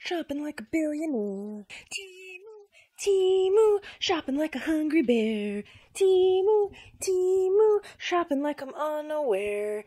shopping like a billionaire. Temu, shopping like a hungry bear. Temu, shopping like I'm unaware.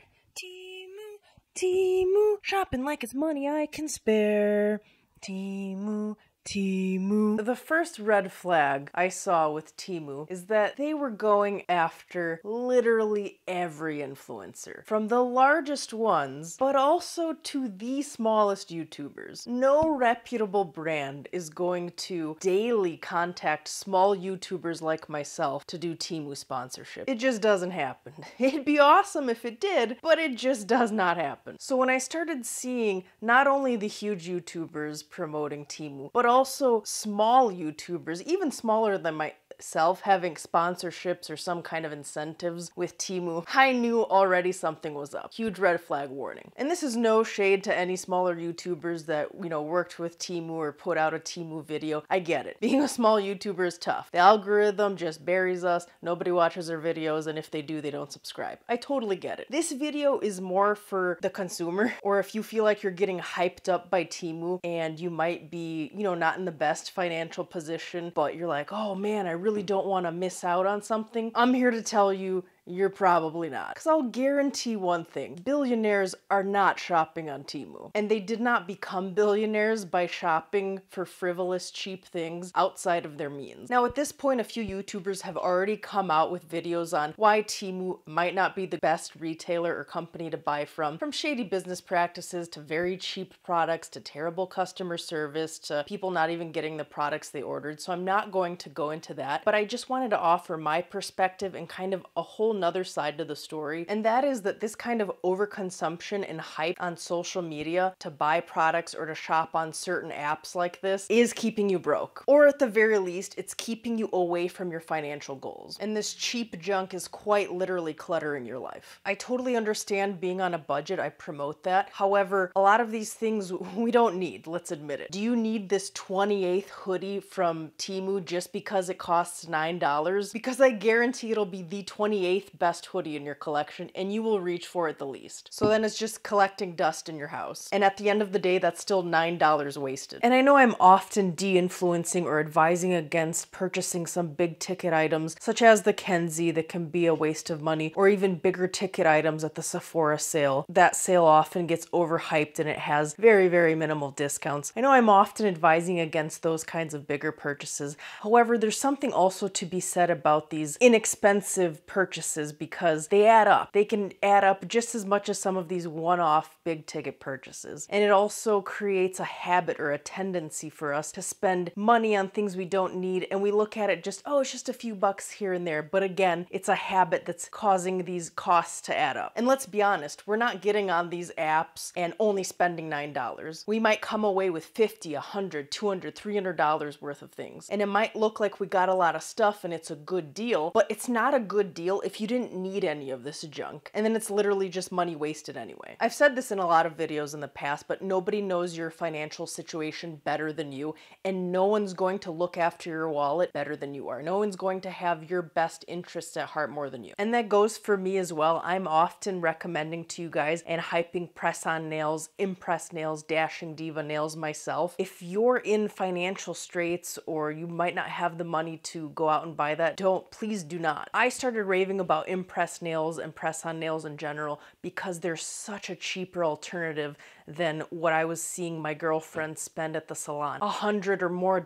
Temu, shopping like it's money I can spare. Temu. The first red flag I saw with Temu is that they were going after literally every influencer, from the largest ones, but also to the smallest YouTubers. No reputable brand is going to daily contact small YouTubers like myself to do Temu sponsorship. It just doesn't happen. It'd be awesome if it did, but it just does not happen. So when I started seeing not only the huge YouTubers promoting Temu, but also small YouTubers, even smaller than myself, having sponsorships or some kind of incentives with Temu, I knew already something was up. Huge red flag warning. And this is no shade to any smaller YouTubers that, worked with Temu or put out a Temu video. I get it. Being a small YouTuber is tough. The algorithm just buries us, nobody watches our videos, and if they do, they don't subscribe. I totally get it. This video is more for the consumer, or if you feel like you're getting hyped up by Temu and you might be, not in the best financial position, but you're like, oh man, I really don't want to miss out on something. I'm here to tell you, you're probably not. Because I'll guarantee one thing, billionaires are not shopping on Temu. And they did not become billionaires by shopping for frivolous, cheap things outside of their means. Now at this point, a few YouTubers have already come out with videos on why Temu might not be the best retailer or company to buy from shady business practices to very cheap products to terrible customer service to people not even getting the products they ordered. So I'm not going to go into that, but I just wanted to offer my perspective and kind of a whole nother side to the story, and that is that this kind of overconsumption and hype on social media to buy products or to shop on certain apps like this is keeping you broke. Or at the very least, it's keeping you away from your financial goals. And this cheap junk is quite literally cluttering your life. I totally understand being on a budget, I promote that. However, a lot of these things we don't need, let's admit it. Do you need this 28th hoodie from Temu just because it costs $9? Because I guarantee it'll be the 28th best hoodie in your collection and you will reach for it the least. So then it's just collecting dust in your house. And at the end of the day, that's still $9 wasted. And I know I'm often de-influencing or advising against purchasing some big ticket items, such as the Kenzie that can be a waste of money, or even bigger ticket items at the Sephora sale. That sale often gets overhyped and it has very, very minimal discounts. I know I'm often advising against those kinds of bigger purchases. However, there's something also to be said about these inexpensive purchases because they add up. They can add up just as much as some of these one-off big ticket purchases. And it also creates a habit or a tendency for us to spend money on things we don't need, and we look at it just, oh, it's just a few bucks here and there. But again, it's a habit that's causing these costs to add up. And let's be honest, we're not getting on these apps and only spending $9. We might come away with $50, $100, $200, $300 worth of things. And it might look like we got a lot of stuff and it's a good deal, but it's not a good deal if you didn't need any of this junk. And then it's literally just money wasted anyway. I've said this in a lot of videos in the past, but nobody knows your financial situation better than you, and no one's going to look after your wallet better than you are. No one's going to have your best interests at heart more than you. And that goes for me as well. I'm often recommending to you guys and hyping press-on nails, impress nails, dashing diva nails myself. If you're in financial straits or you might not have the money to go out and buy that, please do not. I started raving about impress nails and press-on nails in general because they're such a cheaper alternative than what I was seeing my girlfriends spend at the salon. $100 or more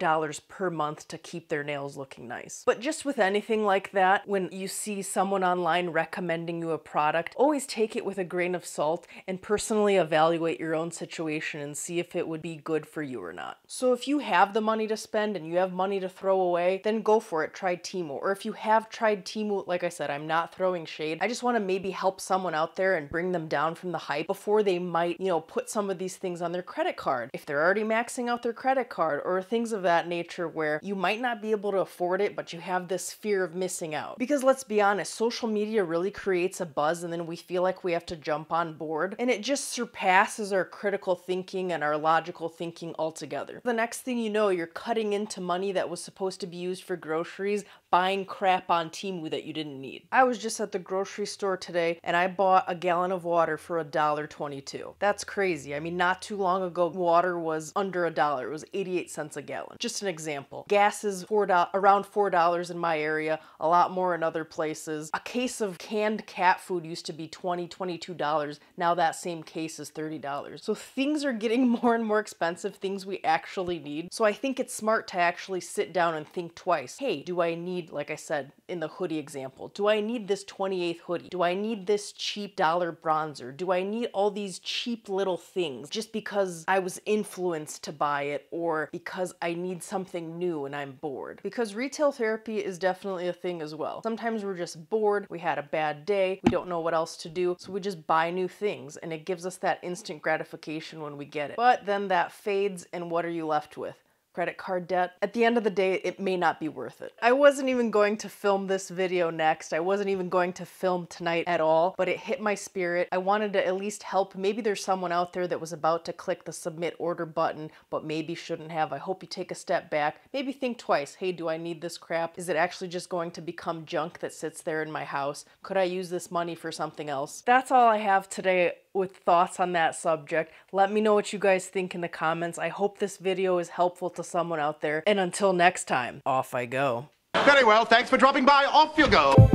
per month to keep their nails looking nice. But just with anything like that, when you see someone online recommending you a product, always take it with a grain of salt and personally evaluate your own situation and see if it would be good for you or not. So if you have the money to spend and you have money to throw away, then go for it, try Temu. Or if you have tried Temu, like I said, I'm not throwing shade. I just want to maybe help someone out there and bring them down from the hype before they might, put some of these things on their credit card. If they're already maxing out their credit card or things of that nature where you might not be able to afford it, but you have this fear of missing out. Because let's be honest, social media really creates a buzz and then we feel like we have to jump on board, and it just surpasses our critical thinking and our logical thinking altogether. The next thing you know, you're cutting into money that was supposed to be used for groceries, buying crap on Temu that you didn't need. I was just at the grocery store today and I bought a gallon of water for $1.22. That's crazy. I mean, not too long ago, water was under $1. It was 88 cents a gallon. Just an example. Gas is around $4 in my area, a lot more in other places. A case of canned cat food used to be $20, $22. Now that same case is $30. So things are getting more and more expensive, things we actually need. So I think it's smart to actually sit down and think twice. Hey, do I need, like I said in the hoodie example, do I need this 28th hoodie? Do I need this cheap dollar bronzer? Do I need all these cheap little things just because I was influenced to buy it or because I need something new and I'm bored? Because retail therapy is definitely a thing as well. Sometimes we're just bored, we had a bad day, we don't know what else to do, so we just buy new things and it gives us that instant gratification when we get it. But then that fades and what are you left with? Credit card debt. At the end of the day, it may not be worth it. I wasn't even going to film this video next. I wasn't even going to film tonight at all, but it hit my spirit. I wanted to at least help. Maybe there's someone out there that was about to click the submit order button, but maybe shouldn't have. I hope you take a step back. Maybe think twice. Hey, do I need this crap? Is it actually just going to become junk that sits there in my house? Could I use this money for something else? That's all I have today with thoughts on that subject. Let me know what you guys think in the comments. I hope this video is helpful to someone out there. And until next time, off I go. Very well, thanks for dropping by. Off you go.